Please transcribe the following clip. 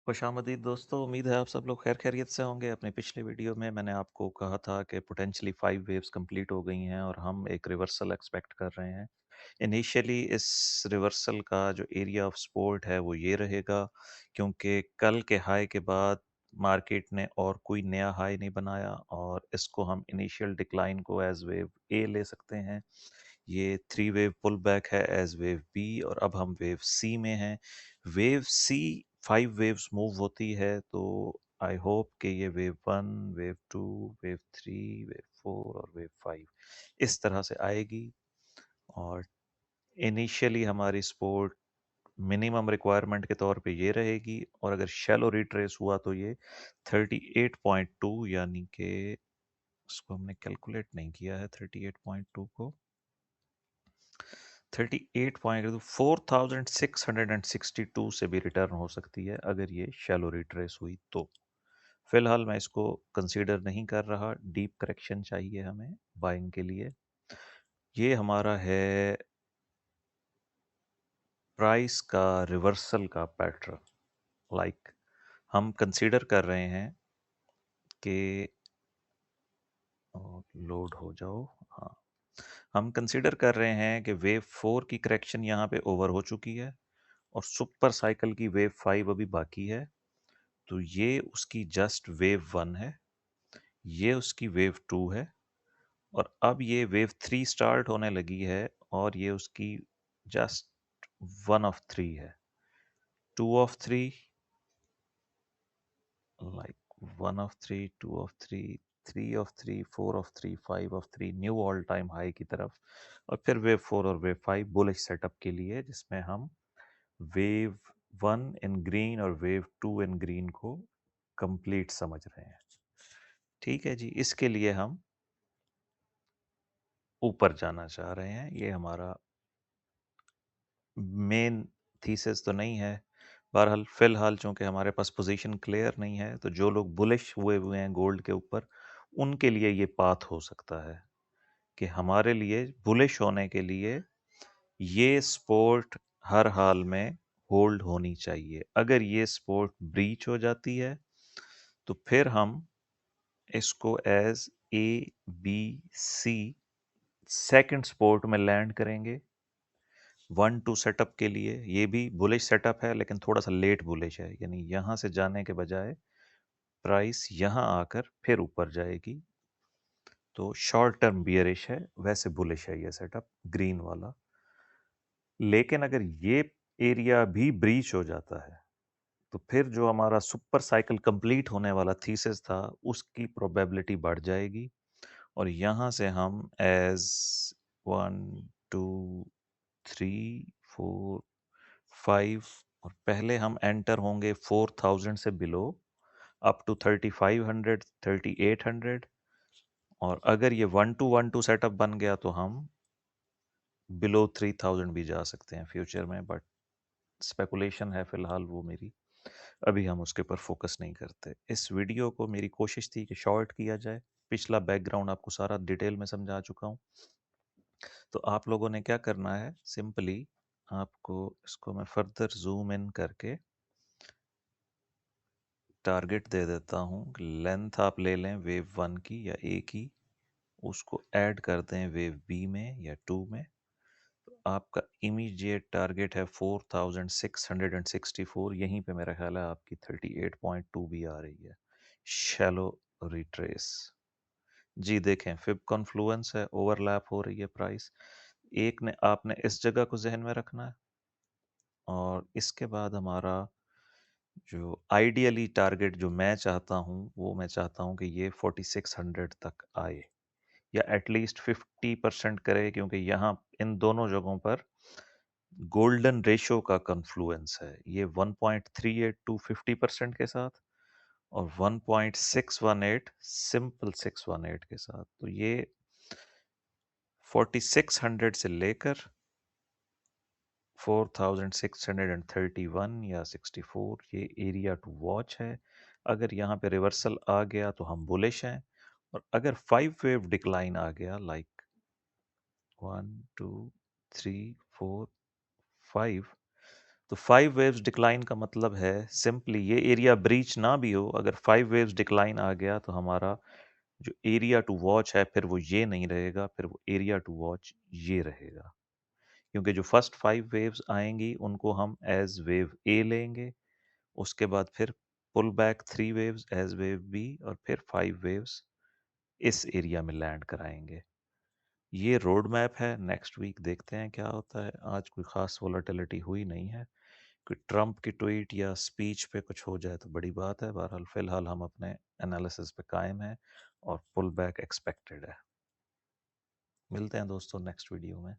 खुशामदीद दोस्तों, उम्मीद है आप सब लोग खैर खैरियत से होंगे। अपने पिछले वीडियो में मैंने आपको कहा था कि पोटेंशियली 5 वेव्स कंप्लीट हो गई हैं और हम एक रिवर्सल एक्सपेक्ट कर रहे हैं। इनिशियली इस रिवर्सल का जो एरिया ऑफ सपोर्ट है वो ये रहेगा, क्योंकि कल के हाई के बाद मार्केट ने और कोई नया हाई नहीं बनाया और इसको हम इनिशियल डिक्लाइन को एज वेव ए ले सकते हैं। ये 3 वेव पुल बैक है एज वेव बी और अब हम वेव सी में हैं। वेव सी 5 वेव्स मूव होती है, तो आई होप कि ये वेव 1, वेव 2, वेव 3, वेव 4 और वेव 5 इस तरह से आएगी। और इनिशियली हमारी सपोर्ट मिनिमम रिक्वायरमेंट के तौर पे ये रहेगी, और अगर शैलो रिट्रेस हुआ तो ये 38.2, यानी कि इसको हमने कैलकुलेट नहीं किया है 38.2 को। 48.4662 से भी रिटर्न हो सकती है अगर ये शैलो रिट्रेस हुई तो। फिलहाल मैं इसको कंसीडर नहीं कर रहा, डीप करेक्शन चाहिए हमें बाइंग के लिए। ये हमारा है प्राइस का रिवर्सल का पैटर्न। लाइक हम कंसीडर कर रहे हैं कि लोड हो जाओ, हाँ, हम कंसीडर कर रहे हैं कि वेव 4 की करेक्शन यहाँ पे ओवर हो चुकी है और सुपर साइकिल की वेव 5 अभी बाकी है। तो ये उसकी जस्ट वेव 1 है, ये उसकी वेव 2 है, और अब ये वेव 3 स्टार्ट होने लगी है और ये उसकी जस्ट 1 ऑफ 3 है। 2 of 3, like 1 of 3, 2 of 3, 3 of 3, 4 of 3, 5 of 3, knew all time high की तरफ। और फिर वेव 4 और वेव 5 बुलिश सेटअप के लिए, जिसमें हम वेव 1 इन ग्रीन और वेव 2 इन ग्रीन को कंप्लीट समझ रहे हैं। ठीक है जी, इसके लिए हम ऊपर जाना चाह रहे हैं। ये हमारा मेन थीसिस तो नहीं है। बहरहाल फिलहाल चूंकि हमारे पास पोजीशन क्लियर नहीं है, तो जो लोग बुलिश हुए हुए हैं गोल्ड के ऊपर, उनके लिए ये पाथ हो सकता है कि हमारे लिए बुलिश होने के लिए ये सपोर्ट हर हाल में होल्ड होनी चाहिए। अगर ये सपोर्ट ब्रीच हो जाती है तो फिर हम इसको as A B C second support में लैंड करेंगे 1-2 सेटअप के लिए। ये भी बुलिश सेटअप है लेकिन थोड़ा सा लेट बुलिश है, यानी यहाँ से जाने के बजाय प्राइस यहाँ आकर फिर ऊपर जाएगी। तो शॉर्ट टर्म बियरिश है, वैसे बुलिश है ये सेटअप ग्रीन वाला। लेकिन अगर ये एरिया भी ब्रीच हो जाता है तो फिर जो हमारा सुपर साइकिल कंप्लीट होने वाला थीसिस था उसकी प्रोबेबिलिटी बढ़ जाएगी, और यहाँ से हम एज 1, 2, 3, 4, 5, और पहले हम एंटर होंगे 4000 से बिलो अप टू 3500, 3800। और अगर ये 1-2-1-2 सेटअप बन गया तो हम बिलो 3000 भी जा सकते हैं फ्यूचर में, बट स्पेकुलेशन है फिलहाल वो मेरी, अभी हम उसके ऊपर फोकस नहीं करते। इस वीडियो को मेरी कोशिश थी कि शॉर्ट किया जाए। पिछला बैकग्राउंड आपको सारा डिटेल में समझा चुका हूँ। तो आप लोगों ने क्या करना है, सिंपली आपको इसको मैं फर्दर जूम इन करके टारगेट दे देता हूँ। लेंथ आप ले लें वेव 1 की या ए की, उसको ऐड कर दें वेव बी में या 2 में। तो आपका इमीडिएट टारगेट है 4664। यहीं पे मेरा ख्याल है आपकी 38.2 भी आ रही है। शैलो रिट्रेस, जी देखें फिब कॉन्फ्लुएंस है, ओवरलैप हो रही है प्राइस। एक ने आपने इस जगह को जहन में रखना है, और इसके बाद हमारा जो आइडियली टारगेट जो मैं चाहता हूँ, वो मैं चाहता हूँ कि ये 4600 तक आए या एटलीस्ट 50% करे, क्योंकि यहाँ इन दोनों जगहों पर गोल्डन रेशो का कन्फ्लुएंस है। ये 1.38 टू 50% के साथ और 1.618 सिंपल 618 के साथ। तो ये 4600 से लेकर 4631 या 64 ये एरिया टू वॉच है। अगर यहाँ पे रिवर्सल आ गया तो हम बुलिश हैं, और अगर 5 वेव डिक्लाइन आ गया लाइक 1, 2, 3, 4, 5, तो 5 वेव्स डिक्लाइन का मतलब है सिंपली ये एरिया ब्रीच ना भी हो, अगर 5 वेव्स डिक्लाइन आ गया तो हमारा जो एरिया टू वॉच है फिर वो ये नहीं रहेगा, फिर वो एरिया टू वॉच ये रहेगा। क्योंकि जो फर्स्ट 5 वेव्स आएंगी उनको हम एज वेव ए लेंगे, उसके बाद फिर pull back 3 waves as wave B, और फिर 5 वेव्स इस एरिया में लैंड कराएंगे। ये रोड मैप है, नेक्स्ट वीक देखते हैं क्या होता है। आज कोई खास वोलेटिलिटी हुई नहीं है, कोई ट्रंप की ट्वीट या स्पीच पे कुछ हो जाए तो बड़ी बात है। बहरहाल फिलहाल हम अपने एनालिसिस पे कायम हैं और पुल बैक एक्सपेक्टेड है। मिलते हैं दोस्तों नेक्स्ट वीडियो में।